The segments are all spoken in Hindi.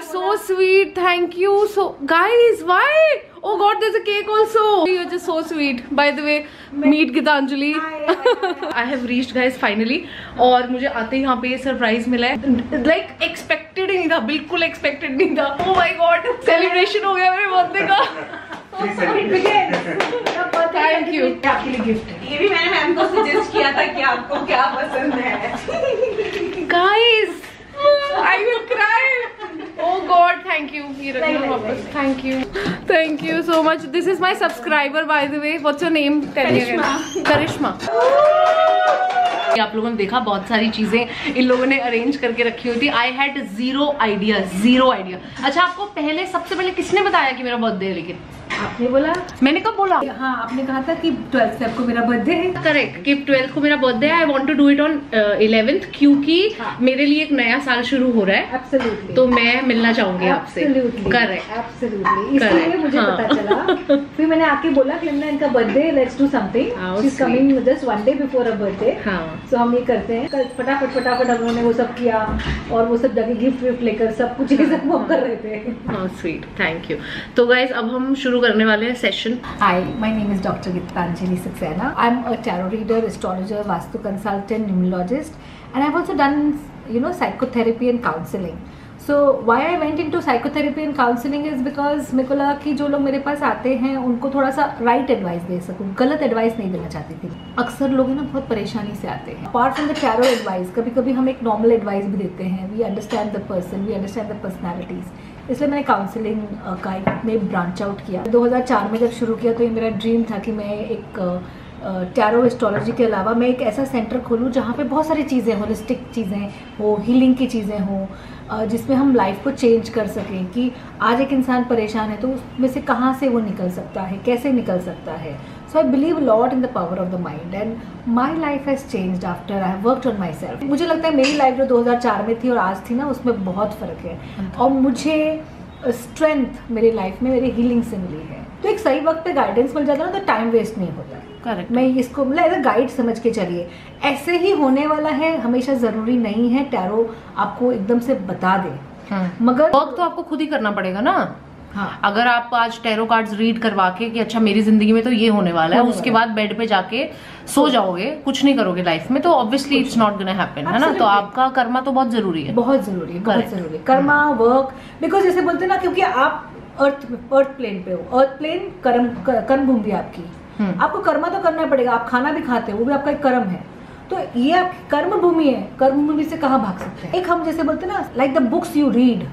So sweet, thank you. So guys, why? Oh God, there's a cake also. You're just so sweet. By the way, meet Gitanjali. I have reached guys finally. और मुझे आते ही यहाँ पे ये सरप्राइज मिला है. Like expected ही नहीं था, बिल्कुल expected नहीं था. Oh my God, celebration हो गया मेरे बर्थडे का. Thank you. आपके लिए गिफ्ट है. ये भी मैंने मैम को सजेस्ट किया था कि आपको क्या पसंद है. Guys, I will cry. Oh God, thank you. Thank you. Thank you so much. This is my subscriber, by the way. What's your name? Karishma. आप लोगों ने देखा बहुत सारी चीजें इन लोगों ने अरेंज करके रखी हुई थी. I had zero idea. अच्छा, आपको पहले सबसे पहले किसने बताया कि मेरा बर्थडे है? लेकिन आपने बोला. मैंने कब बोला? हाँ, आपने कहा था कि 12th फेब को मेरा बर्थडे है. करेक्ट, कि 12th को मेरा बर्थडे है. I want to do it on 11th क्योंकि मेरे लिए एक नया साल शुरू हो रहा है. Absolutely. तो मैं मिलना चाहूंगी आपसे. Correct, absolutely. इसलिए मुझे पता चला. फिर मैंने आके बोला कि इनका birthday, let's do something. She is coming just one day before a birthday. So हम ये करते हैं. कल फटाफट हम लोगों ने वो सब किया और वो सब जाके गिफ्ट लेकर सब कुछ ये सब वो कर रहे थे. How sweet, thank you. तो गाइज अब हम शुरू करने वाले हैं session. Hi, my name is Dr. Gitanjali Saxena. I'm a tarot reader, astrologer, vastu consultant, numerologist, and I've also done, psychotherapy and counseling. So why I went into psychotherapy and counseling is because मेरे को लगा कि जो लोग मेरे पास आते हैं उनको थोड़ा सा राइट एडवाइस दे सकूँ, गलत एडवाइस नहीं देना चाहती थी. अक्सर लोग ना बहुत परेशानी से आते हैं. Apart from the tarot advice, कभी कभी हम एक नॉर्मल एडवाइस भी देते हैं. We understand the person, we understand the personalities. इसलिए मैंने काउंसलिंग का एक ब्रांच आउट किया. 2004 में जब शुरू किया तो ये मेरा ड्रीम था कि मैं एक टैरो एस्ट्रोलॉजी के अलावा मैं एक ऐसा सेंटर खोलूँ जहाँ पे बहुत सारी चीज़ें, होलिस्टिक चीज़ें हो, हीलिंग की चीज़ें हो, जिसमें हम लाइफ को चेंज कर सकें. कि आज एक इंसान परेशान है तो उसमें से कहाँ से वो निकल सकता है, कैसे निकल सकता है. So I believe lot in the power of the mind and my life has changed after I have worked on my self. मुझे लगता है मेरी लाइफ जो 2004 में थी और आज थी ना, उसमें बहुत फ़र्क है. और मुझे स्ट्रेंथ मेरी लाइफ में मेरी हीलिंग से मिली है. तो एक सही वक्त पे गाइडेंस मिल जाता है ना तो टाइम वेस्ट नहीं होता. करेक्ट. मैं इसको मतलब एज अ गाइड समझ के चलिए. ऐसे ही होने वाला है, हमेशा ज़रूरी नहीं है टैरो आपको एकदम से बता दे. मगर वर्क तो आपको खुद ही करना पड़ेगा ना. हाँ. अगर आप आज टैरो कार्ड्स रीड करवा के कि अच्छा मेरी जिंदगी में तो ये होने वाला है, उसके बाद बेड पे जाके सो जाओगे, कुछ नहीं करोगे लाइफ में, तो obviously it's not gonna happen, है ना. तो आपका कर्मा तो बहुत जरूरी है. बहुत जरूरी है. कर्मा, वर्क, बिकॉज जैसे बोलते हैं ना, क्योंकि आप अर्थ प्लेन पे हो. अर्थ प्लेन कर्म भूमि आपकी. आपको कर्मा तो करना पड़ेगा. आप खाना भी खाते हो, वो भी आपका एक कर्म है. तो ये आपकी कर्म भूमि है. कर्म भूमि से कहाँ भाग सकते हैं. एक हम जैसे बोलते हैं ना, like the books you read.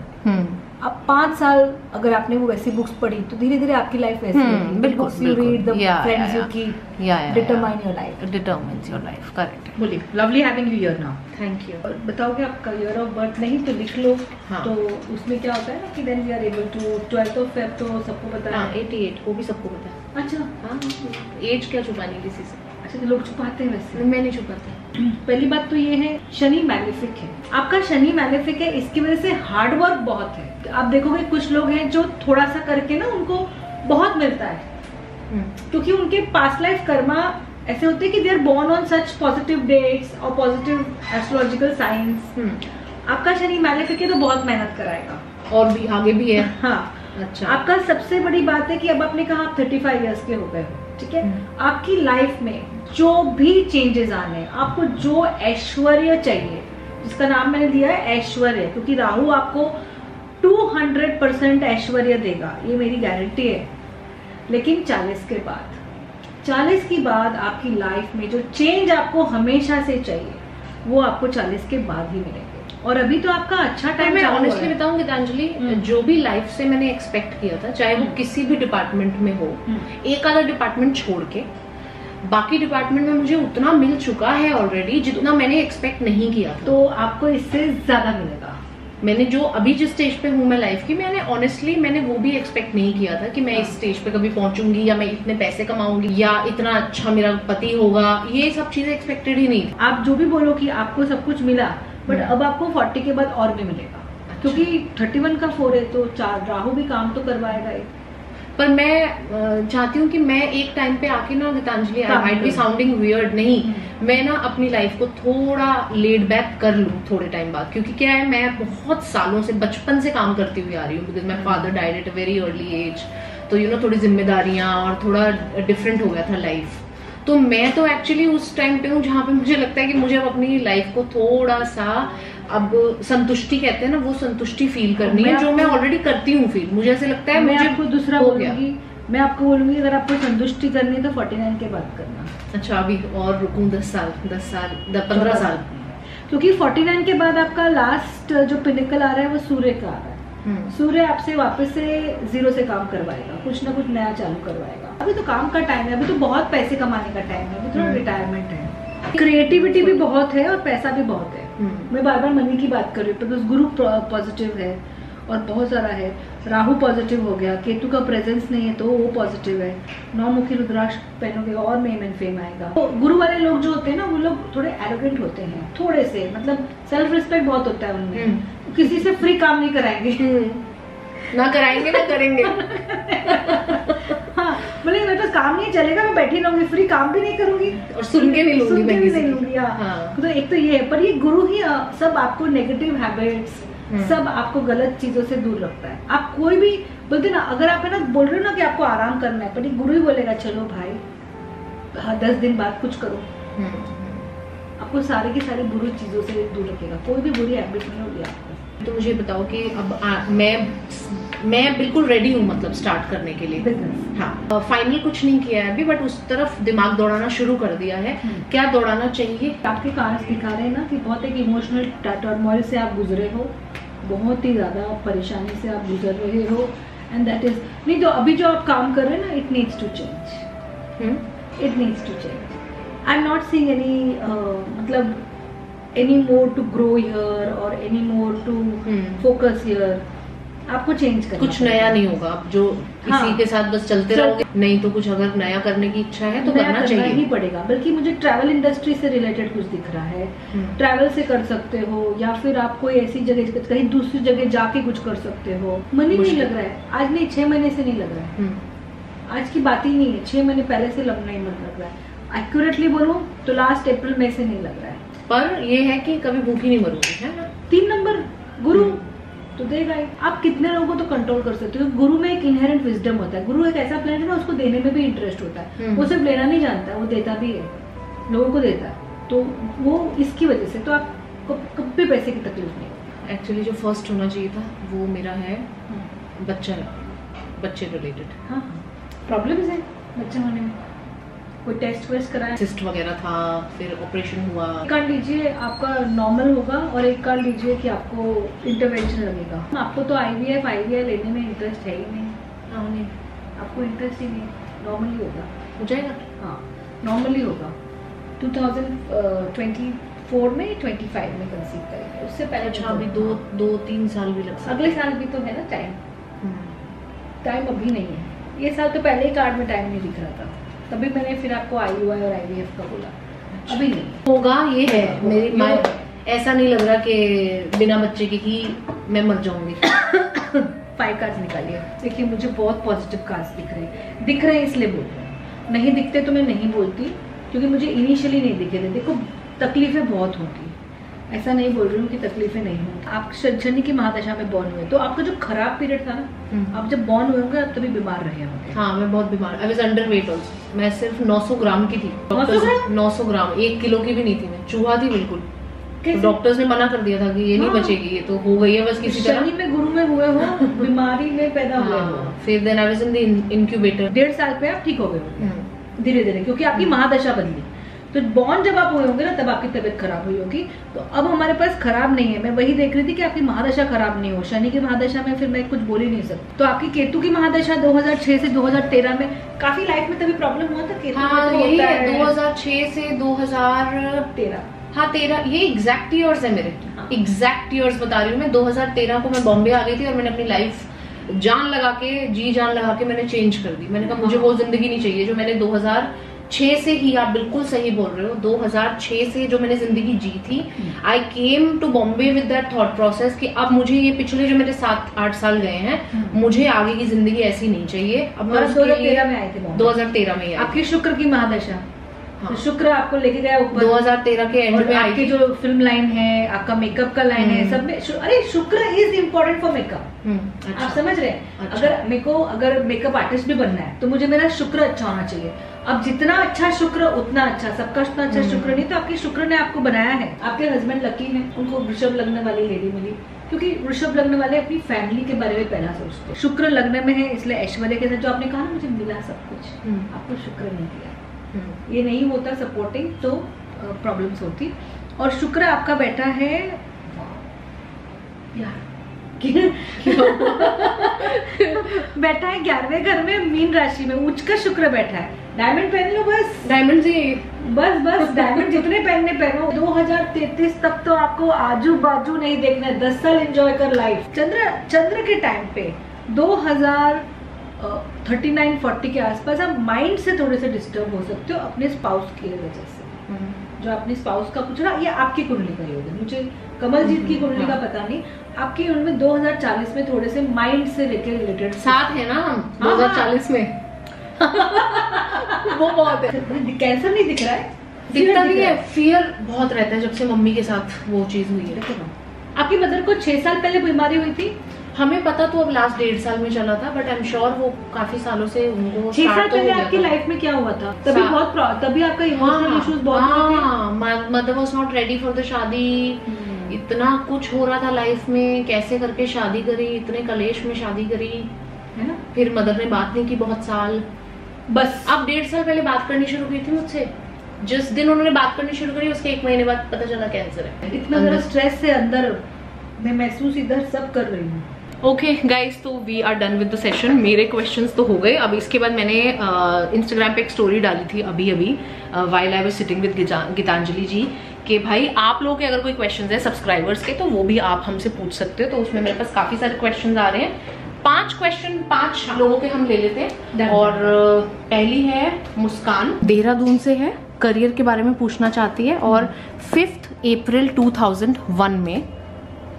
अब 5 साल अगर आपने वो वैसी बुक्स पढ़ी तो धीरे धीरे आपकी लाइफ वैसी होगी. बिल्कुल. You read the friends you keep determine your life. Determines your life. Correct. बोलिए. Lovely having you here now. Thank you. और बताओगे आपका ईयर ऑफ बर्थ नहीं तो लिख लो. तो उसमें क्या होता है ना कि then we are able to 12th of feb तो सबको पता है. 88 वो भी सबको पता है. अच्छा. हाँ, एज क्या छुपानी किसी से. अच्छा, तो लोग छुपाते हैं वैसे. मैं नहीं छुपाती. पहली बात तो ये है, शनि मैलेफिक है. आपका शनि मैलेफिक है, इसकी वजह से हार्ड वर्क बहुत है. आप देखोगे कुछ लोग हैं जो थोड़ा सा करके ना उनको बहुत मिलता है. क्योंकि उनके पास्ट लाइफ कर्मा ऐसे होते हैं कि they are born on such positive dates और पॉजिटिव एस्ट्रोलॉजिकल साइंस. आपका शनि मैलेफिक है तो बहुत मेहनत कराएगा. और भी आगे भी है. हाँ. अच्छा. आपका सबसे बड़ी बात है कि अब आपने कहा आप 35 ईयर्स के हो गए हो. ठीक है. आपकी लाइफ में जो भी चेंजेस आने हैं, आपको जो ऐश्वर्य चाहिए, जिसका नाम मैंने दिया है ऐश्वर्य, क्योंकि राहु आपको 200% ऐश्वर्य देगा, ये मेरी गारंटी है. लेकिन 40 के बाद, 40 के बाद आपकी लाइफ में जो चेंज आपको हमेशा से चाहिए वो आपको 40 के बाद ही मिलेंगे. और अभी तो आपका अच्छा टाइम. मैं ऑनेस्टली बताऊं गीतांजलि, जो भी लाइफ से मैंने एक्सपेक्ट किया था, चाहे वो किसी भी डिपार्टमेंट में हो, एक आधा डिपार्टमेंट छोड़ के बाकी डिपार्टमेंट में मुझे उतना मिल चुका है ऑलरेडी जितना मैंने एक्सपेक्ट नहीं किया था. तो आपको इससे ज्यादा मिलेगा. मैंने जो अभी जिस स्टेज पे हूँ मैं लाइफ की, मैंने ऑनेस्टली मैंने वो भी एक्सपेक्ट नहीं किया था कि मैं इस स्टेज पे कभी पहुंचूंगी या मैं इतने पैसे कमाऊंगी या इतना अच्छा मेरा पति होगा. ये सब चीजें एक्सपेक्टेड ही नहीं. आप जो भी बोलो कि आपको सब कुछ मिला, बट अब आपको 40 के बाद और भी मिलेगा. क्योंकि 31 का 4 है तो 4 राहु भी काम तो करवाएगा. पर मैं चाहती हूँ कि मैं एक टाइम पे आके ना Geetanjali, I might be sounding weird, नहीं, मैं ना अपनी लाइफ को थोड़ा लेड बैक कर लूँ थोड़े टाइम बाद, क्योंकि क्या है, मैं बहुत सालों से, बचपन से काम करती हुई आ रही हूँ, because my father died at a very early age, तो यू नो थोड़ी जिम्मेदारियां और थोड़ा डिफरेंट हो गया था लाइफ। तो मैं तो एक्चुअली उस टाइम पे हूँ जहाँ पे मुझे लगता है कि मुझे अब अपनी लाइफ को थोड़ा सा, अब संतुष्टि कहते हैं ना, वो संतुष्टि फील करनी है, जो मैं ऑलरेडी करती हूँ फील। मुझे ऐसे लगता है, मैं आपको दूसरा बोलूंगी, मैं आपको बोलूंगी अगर आपको संतुष्टि करनी है तो 49 के बाद करना। अच्छा, अभी और रुकूं 10 साल 15 साल, क्योंकि 49 के बाद आपका लास्ट जो पिनिकल आ रहा है वो सूर्य का आ रहा है। सूर्य आपसे वापस से 0 से काम करवाएगा, कुछ ना कुछ नया चालू करवाएगा। अभी तो काम का टाइम है, अभी तो बहुत पैसे कमाने का टाइम है, अभी थोड़ा रिटायरमेंट है, क्रिएटिविटी भी बहुत है और पैसा भी बहुत है। मैं बार बार मनी की बात कर रही हूँ, बिकॉज गुरु पॉजिटिव है और बहुत सारा है, राहु पॉजिटिव हो गया, केतु का प्रेजेंस नहीं है तो वो पॉजिटिव है, 9 मुखी रुद्राक्ष पहनोगे और नेम एंड फेम आएगा। तो गुरु वाले लोग जो होते हैं ना, वो लोग थोड़े एरोगेंट होते हैं, थोड़े से, मतलब सेल्फ रिस्पेक्ट बहुत होता है उनमें, किसी से फ्री काम नहीं कराएंगे, ना कराएंगे ना करेंगे। हाँ, बोले मेरे पास काम नहीं चलेगा, मैं बैठी रहूंगी, फ्री काम भी नहीं करूंगी और सुन के नहीं लूंगी। हाँ। तो एक तो ये है, पर ये गुरु ही सब आपको नेगेटिव हैबिट्स, सब आपको गलत चीजों से दूर रखता है। आप कोई भी बोलते ना, अगर आप है ना बोल रहे हो ना कि आपको आराम करना है, पर ये गुरु ही बोलेगा चलो भाई 10 दिन बाद कुछ करो, आपको सारी की सारी बुरी चीजों से दूर रखेगा, कोई भी बुरी हैबिट नहीं होगी आपको। तो मुझे बताओ कि अब मैं बिल्कुल रेडी हूँ, मतलब स्टार्ट करने के लिए बिजनेस। हाँ, फाइनल कुछ नहीं किया है अभी, बट उस तरफ दिमाग दौड़ाना शुरू कर दिया है। क्या दौड़ाना चाहिए? आपके कार्ड्स दिखा रहे हैं ना कि बहुत एक इमोशनल टर्मोइल से आप गुजरे हो, बहुत ही ज्यादा परेशानी से आप गुजर रहे हो, एंड दैट इज नहीं, तो अभी जो आप काम कर रहे हैं ना, it needs to change, it needs to change. I am not seeing any मतलब any more to grow here or any more to focus here, आपको चेंज करना, कुछ नया नहीं होगा अब, जो किसी के साथ बस चलते रहोगे, नहीं तो कुछ अगर नया करने की इच्छा है तो करना चाहिए ही पड़ेगा। बल्कि मुझे ट्रैवल इंडस्ट्री से रिलेटेड कुछ दिख रहा है, ट्रैवल से कर सकते हो, या फिर आप कोई ऐसी जगह कहीं दूसरी जगह जाके कुछ कर सकते हो। मनी नहीं लग रहा है आज, नहीं 6 महीने से नहीं लग रहा है, आज की बात ही नहीं है, 6 महीने पहले से लगना ही मत लग रहा है। एक्यूरेटली बोलूं तो लास्ट अप्रैल मई से नहीं लग रहा है, पर ये है कि कभी भूखी नहीं मरूंगी, है ना। 3 नंबर गुरु तो देगा ही। आप कितने लोगों को तो कंट्रोल कर सकते हो। गुरु में एक इनहेरेंट विजडम होता है, गुरु एक ऐसा प्लेनेट है ना, उसको देने में भी इंटरेस्ट होता है, वो सिर्फ लेना नहीं जानता, वो देता भी है, लोगों को देता है, तो वो इसकी वजह से तो आपको कभी पैसे की तकलीफ नहीं। एक्चुअली जो फर्स्ट होना चाहिए था वो मेरा है बच्चे रिलेटेड। हाँ, प्रॉब्लम्स है बच्चे होने में, कोई टेस्ट वेस्ट कराया, सिस्ट वगैरह था, फिर ऑपरेशन हुआ। एक कार्ड लीजिए आपका नॉर्मल होगा और एक कार्ड लीजिए कि आपको इंटरवेंशन लगेगा। आपको तो IVF लेने में इंटरेस्ट है ही नहीं। हाँ, नहीं, आपको इंटरेस्ट ही नहीं, नॉर्मली होगा, हो जाएगा। हाँ, नॉर्मली होगा। 2024 में 25 में कंसीव करेंगे, उससे पहले। अच्छा, अभी 2-3 साल भी लग सकते, अगले साल भी तो है ना टाइम, टाइम अभी नहीं है। ये साल तो पहले ही कार्ड में टाइम नहीं दिख रहा था, तभी मैंने फिर आपको IUI और IVF का बोला। अभी नहीं होगा, ये है मेरी माँ, ऐसा नहीं लग रहा कि बिना बच्चे के ही मैं मर जाऊंगी। 5 कार्ड्स निकालिए, देखिए मुझे बहुत पॉजिटिव कार्ड्स दिख रहे हैं इसलिए बोल रही हूँ, नहीं दिखते तो मैं नहीं बोलती, क्योंकि मुझे इनिशियली नहीं दिखे थे। देखो तकलीफें बहुत होती, ऐसा नहीं बोल रही हूँ कि तकलीफें नहीं होती। आप शनि की महादशा में बॉर्न हुए, तो आपका जो खराब पीरियड था ना, आप जब बॉर्न हुए होंगे आप तभी बीमार रहे होंगे। हाँ, मैं बहुत बीमार, आई वाज अंडरवेट आल्सो। मैं सिर्फ 900 ग्राम की थी, 900 ग्राम, 1 किलो की भी नहीं थी मैं, चूहा थी बिल्कुल। तो डॉक्टर्स ने मना कर दिया था कि ये नहीं बचेगी, ये तो हो गई है बस किसी तरह। शनि में गुरु में हुए हो, बीमारी में पैदा हुए हो, फिर then I was in the incubator. 1.5 साल पे आप ठीक हो गए धीरे धीरे, क्योंकि आपकी महादशा बदली। तो बॉर्न जब आप हुए होंगे ना, तब आपकी तबीयत खराब हुई होगी। तो अब हमारे पास खराब नहीं है, मैं वही देख रही थी कि आपकी महादशा खराब नहीं हो। शनि की महादशा में फिर मैं कुछ बोल ही नहीं सकती। तो आपकी केतु की महादशा 2006 से 2013 में काफी लाइफ में तभी प्रॉब्लम हुआ था। केतु हाँ, यही है 2006 से 2013। हाँ, 13, ये एग्जैक्ट ईयर्स है मेरे, एग्जैक्ट ईयर्स बता रही हूँ मैं। 2013 को मैं बॉम्बे आ गई थी और मैंने अपनी लाइफ जान लगा के मैंने चेंज कर दी। मैंने कहा मुझे वो जिंदगी नहीं चाहिए जो मैंने 6 से ही, आप बिल्कुल सही बोल रहे हो, 2006 से जो मैंने जिंदगी जी थी, I came to Bombay with that thought process कि अब मुझे ये पिछले जो मेरे 7-8 साल गए हैं, मुझे आगे की जिंदगी ऐसी नहीं चाहिए। अब मैं 2013 में आए थे, 2013 में आपकी शुक्र की महादशा। हाँ। तो शुक्र आपको लेके गया ऊपर 2013 के एंड में। आपकी जो फिल्म लाइन है, आपका मेकअप का लाइन है, सब में अरे शुक्र इज इम्पोर्टेंट फॉर मेकअप। अच्छा। आप समझ रहे हैं? अच्छा। अगर मेकअप आर्टिस्ट भी बनना है तो मुझे मेरा शुक्र अच्छा होना चाहिए। अब जितना अच्छा शुक्र उतना अच्छा, सबका उतना अच्छा शुक्र नहीं, तो आपके शुक्र ने आपको बनाया है। आपके हस्बैंड लकी हैं, उनको वृषभ लग्न वाली लेडी मिली, क्योंकि वृषभ लग्न वाले अपनी फैमिली के बारे में पहला सोचते हैं। शुक्र लग्न में है, इसलिए ऐश्वर्य के साथ जो आपने कहा ना मुझे मिला सब कुछ, आपको शुक्र नहीं दिया, ये नहीं होता सपोर्टिंग तो प्रॉब्लम्स होती। और शुक्र आपका बैठा है बैठा है 11वें घर में, मीन राशि में, उच्च का शुक्र बैठा है। डायमंड पहन लो बस, डायमंड जी बस डायमंड जितने पहनने पहनो। 2033 तक तो आपको आजू बाजू नहीं देखना है, 10 साल एंजॉय कर लाइफ। चंद्र के टाइम पे 2039-40 के आसपास आप माइंड से थोड़े से डिस्टर्ब हो सकते हो अपने स्पाउस की वजह से। जो अपने स्पाउस का कुछ ना, ये आपकी कुंडली का योग है, मुझे कमलजीत की कुंडली का पता नहीं। आपकी उनमें 2040 में थोड़े से माइंड से लेकर रिलेटेड साथ है ना हम 2040 में वो बहुत है। कैंसर नहीं दिख रहा है, दिखता नहीं है, फियर बहुत रहता है जब से मम्मी के साथ वो चीज हुई है। आपकी मदर को 6 साल पहले बीमारी हुई थी, हमें पता तो अब लास्ट 1.5 साल में चला था, बट आई एम श्योर वो काफी सालों से उनको 6 साल पहले आपकी लाइफ में क्या हुआ था? तभी आपका इमोशनल इश्यूज बहुत हुए थे। Mother was not ready for the शादी, इतना कुछ हो रहा था लाइफ में, कैसे करके शादी करी, इतने कलेश में शादी करी है ना। फिर मदर ने बात नहीं की बहुत साल, बस अब 1.5 साल पहले बात करनी शुरू की थी मुझसे। जिस दिन उन्होंने बात करनी शुरू करी उसके 1 महीने बाद पता चला कैंसर है। इतना ज्यादा स्ट्रेस से अंदर मैं महसूस इधर सब कर रही हूँ। ओके गाइज, तो we are done with the session. मेरे क्वेश्चंस तो हो गए। अब इसके बाद मैंने इंस्टाग्राम पे एक स्टोरी डाली थी अभी while I was sitting with Geetanjali ji कि भाई आप लोगों के अगर कोई क्वेश्चंस है सब्सक्राइबर्स के तो वो भी आप हमसे पूछ सकते हो। तो उसमें मेरे पास काफी सारे क्वेश्चंस आ रहे हैं। 5 लोगों के हम ले लेते हैं। और पहली है मुस्कान, देहरादून से है, करियर के बारे में पूछना चाहती है और 5 अप्रैल 2001 में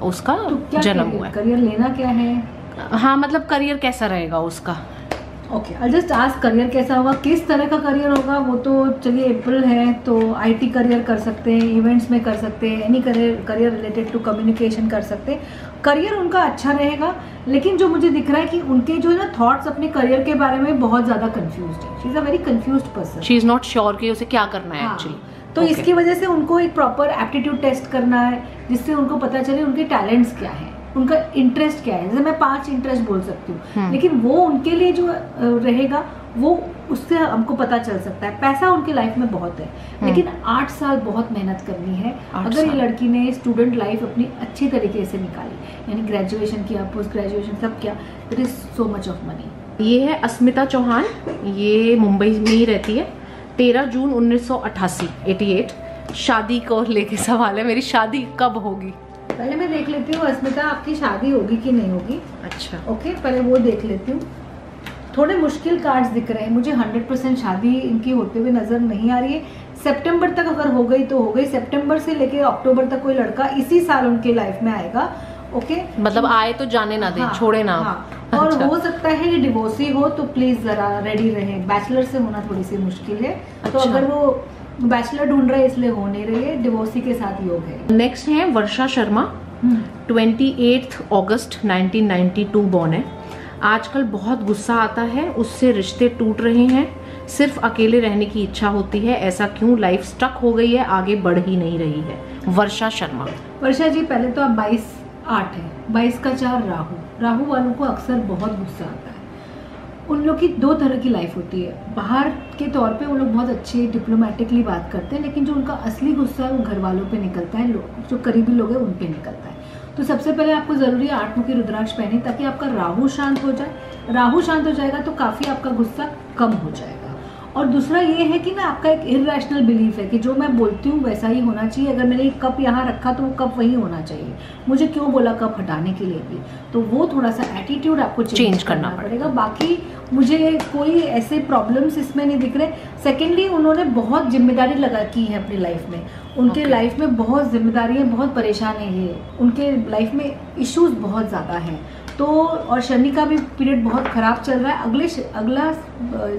उसका जन्म हुआ है। करियर लेना क्या है? हाँ, मतलब करियर कैसा रहेगा उसका। Okay, I just ask career कैसा होगा, किस तरह का करियर होगा। वो तो चलिए अप्रैल है तो आईटी करियर कर सकते हैं, इवेंट्स में कर सकते हैं, any career related to communication कर सकते हैं। करियर उनका अच्छा रहेगा, लेकिन जो मुझे दिख रहा है कि उनके जो ना थॉट्स अपने करियर के बारे में बहुत ज्यादा कंफ्यूज्ड है। She is a very confused person, she is not sure कि उसे क्या करना है एक्चुअली। तो इसकी वजह से उनको एक प्रॉपर एप्टीट्यूड टेस्ट करना है जिससे उनको पता चले उनके टैलेंट्स क्या है, उनका इंटरेस्ट क्या है। जैसे मैं 5 इंटरेस्ट बोल सकती हूँ, लेकिन वो उनके लिए जो रहेगा वो उससे हमको पता चल सकता है। पैसा उनकी लाइफ में बहुत है, लेकिन 8 साल बहुत मेहनत करनी है अगर ये लड़की ने स्टूडेंट लाइफ अपनी अच्छी तरीके से निकाली, यानी ग्रेजुएशन किया, पोस्ट ग्रेजुएशन सब किया, it is so much of money. ये है अस्मिता चौहान, ये मुंबई में ही रहती है। 13 जून 1988। शादी को लेके सवाल है, मेरी शादी कब होगी? पहले मैं देख लेती हूँ अस्मिता आपकी शादी होगी कि नहीं होगी। अच्छा, ओके, पहले वो देख लेती हूँ। थोड़े मुश्किल कार्ड्स दिख रहे हैं मुझे, 100% शादी इनकी होते हुए नजर नहीं आ रही है। सितंबर तक अगर हो गई तो हो गई, सितंबर से लेके अक्टूबर तक कोई लड़का इसी साल उनके लाइफ में आएगा। ओके, मतलब आए तो जाने ना दे, छोड़े ना। हाँ। और अच्छा। हो सकता है ये डिवोर्सी हो तो प्लीज जरा रेडी रहे, बैचलर से होना थोड़ी सी मुश्किल है। अच्छा। तो अगर वो बैचलर ढूंढ रहे इसलिए हो नहीं रही है, डिवोर्सी के साथ योग है। नेक्स्ट है वर्षा शर्मा, 28 अगस्त 1992 बॉर्न है। आजकल बहुत गुस्सा आता है, उससे रिश्ते टूट रहे हैं, सिर्फ अकेले रहने की इच्छा होती है, ऐसा क्यों? लाइफ स्टक हो गई है, आगे बढ़ ही नहीं रही है। वर्षा शर्मा। वर्षा जी, पहले तो आप 22/8 है, 22 का 4 राहु वालों को अक्सर बहुत गुस्सा आता है। उन लोग की 2 तरह की लाइफ होती है। बाहर के तौर पे वो लोग बहुत अच्छे डिप्लोमेटिकली बात करते हैं, लेकिन जो उनका असली गुस्सा है वो घर वालों पे निकलता है, जो करीबी लोग हैं उन पे निकलता है। तो सबसे पहले आपको ज़रूरी है 8 मुखी रुद्राक्ष पहने, ताकि आपका राहु शांत हो जाए। राहु शांत हो जाएगा तो काफ़ी आपका गुस्सा कम हो जाएगा। और दूसरा ये है कि ना आपका एक इररेशनल बिलीफ है कि जो मैं बोलती हूँ वैसा ही होना चाहिए, अगर मैंने कप यहाँ रखा तो वो कप वही होना चाहिए, मुझे क्यों बोला कप हटाने के लिए भी, तो वो थोड़ा सा एटीट्यूड आपको चेंज करना पड़ेगा। बाकी मुझे कोई ऐसे प्रॉब्लम्स इसमें नहीं दिख रहे। सेकेंडली उन्होंने बहुत जिम्मेदारी लगा की है अपनी लाइफ में, उनके लाइफ में बहुत जिम्मेदारी है, बहुत परेशान है ये, उनके लाइफ में इश्यूज बहुत ज़्यादा हैं। तो और शनि का भी पीरियड बहुत ख़राब चल रहा है, अगला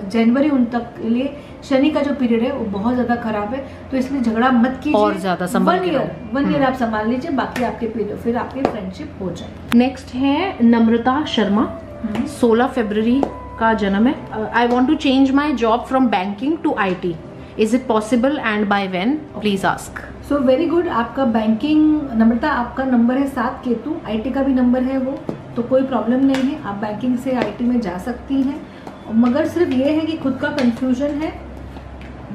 जनवरी उन तक के लिए शनि का जो पीरियड है वो बहुत ज़्यादा ख़राब है, तो इसलिए झगड़ा मत कीजिए और ज़्यादा संभाल के वन ईयर आप संभाल लीजिए, बाकी आपके पीरियड फिर आपकी फ्रेंडशिप हो जाए। नेक्स्ट है नम्रता शर्मा, 16 फरवरी का जन्म है। I want to change my job from banking to IT. Is it possible and by when? Please ask. So very good. आपका बैंकिंग नम्रता, आपका नंबर है 7 केतु, IT का भी नंबर है वो, तो कोई प्रॉब्लम नहीं है, आप बैंकिंग से IT में जा सकती हैं। मगर सिर्फ ये है कि खुद का कंफ्यूजन है,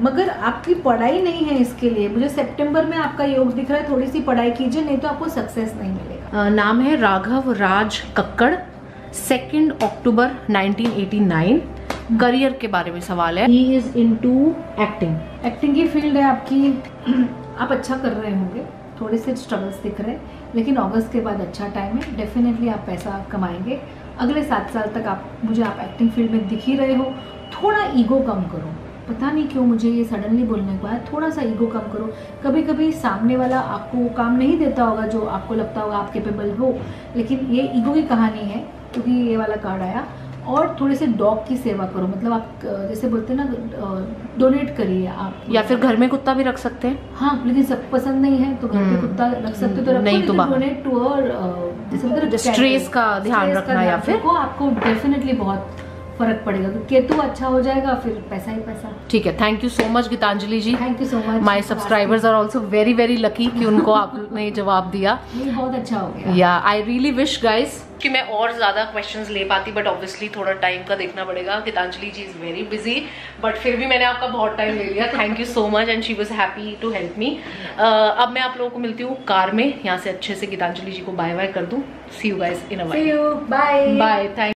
मगर आपकी पढ़ाई नहीं है इसके लिए। मुझे सितंबर में आपका योग दिख रहा है, थोड़ी सी पढ़ाई कीजिए, नहीं तो आपको सक्सेस नहीं मिलेगा। नाम है राघव राज कक्कड़, 2 अक्टूबर 1989। करियर के बारे में सवाल है। He is into acting. Acting की फील्ड है आपकी, आप अच्छा कर रहे होंगे, थोड़े से स्ट्रगल्स दिख रहे हैं, लेकिन अगस्त के बाद अच्छा टाइम है, डेफिनेटली आप पैसा कमाएंगे। अगले 7 साल तक आप एक्टिंग फील्ड में दिख ही रहे हो। थोड़ा ईगो कम करो, पता नहीं क्यों मुझे ये सडनली बोलने के बाद, थोड़ा सा ईगो कम करो। कभी कभी सामने वाला आपको वो काम नहीं देता होगा जो आपको लगता होगा आप कैपेबल हो, लेकिन ये ईगो की कहानी है क्योंकि ये वाला कार्ड आया। और थोड़े से डॉग की सेवा करो, मतलब आप जैसे बोलते हैं ना, डोनेट करिए आप, या फिर घर में कुत्ता भी रख सकते हैं। हाँ, लेकिन सब पसंद नहीं है तो घर पे कुत्ता रख सकते हो तो रखो, नहीं तो डोनेट टू जैसे स्ट्रेस का ध्यान रखना, या फिर आपको डेफिनेटली बहुत फर्क पड़ेगा। तो केतु अच्छा हो जाएगा, फिर पैसा ही पैसा। ठीक है, thank you so much Geetanjali ji. Thank you so much. My subscribers are also very very lucky कि उनको आपने जवाब दिया। ये बहुत अच्छा हो गया। या आई रियली विश गाइस कि मैं और ज्यादा क्वेश्चंस ले पाती, बट ऑब्वियसली थोड़ा टाइम का देखना पड़ेगा। Geetanjali ji is very busy, but फिर भी मैंने आपका बहुत टाइम ले लिया। Thank you so much and she was happy to help me. अब मैं आप लोगों को मिलती हूँ कार में, यहाँ से अच्छे से गीतांजलि जी को बाय बाय कर दूँ। See you guys in a while. Bye bye. Thank